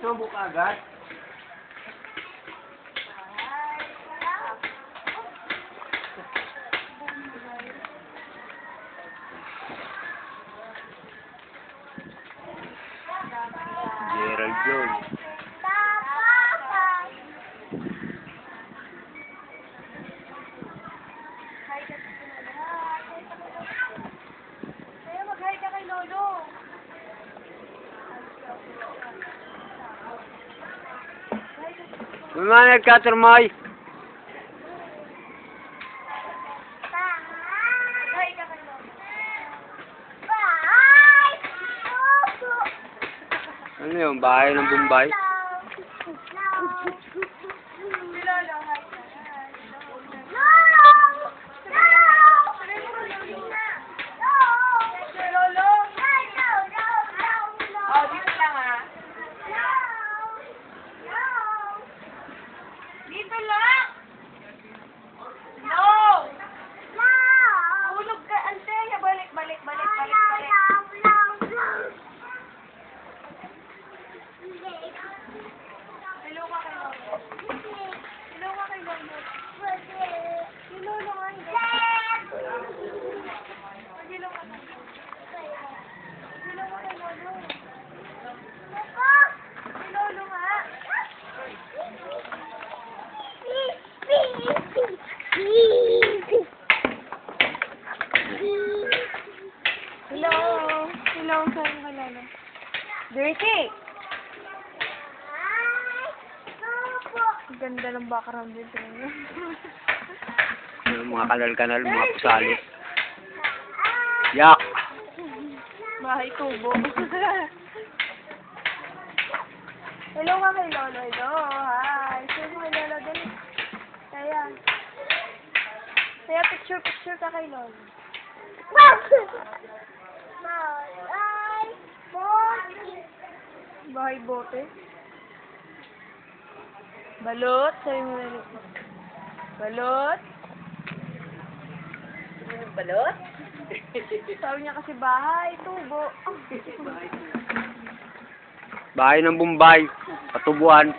Tubo ka agad? Gerald yun. Kaya mag-hi ka kay Lolo. May mga nagkaturmay. Mag-hi ka kay Lolo. Ano yun? Bahay ng Bombay? Si Lolo, hi ka. Si Lolo. Oh, dito lang ah. Dito lang. No. Tulog ka, Anteya. Balik, balik, balik, balik, balik. Hello ka kay Lolo. Hello ka kay Lolo. Si Lolo nga, hindi. Hello ka kay Lolo. Hello ka kay Lolo. Si Lolo nga. Hello. Hello, saan ka Lolo? Dirty. Ganda ng background dito ngayon. Yung mga kanal-kanal, mga pusali. Yak! Bahay tubo. Hello ka kay Lolo. Hello. Hi. Sino kay Lolo din? Kaya. Kaya picture ka kay Lolo. Bahay bote. Balot. Sabi mo na rin. Balot. Balot? Sabi niya kasi bahay, tubo. Bahay ng Bombay. Patubuan.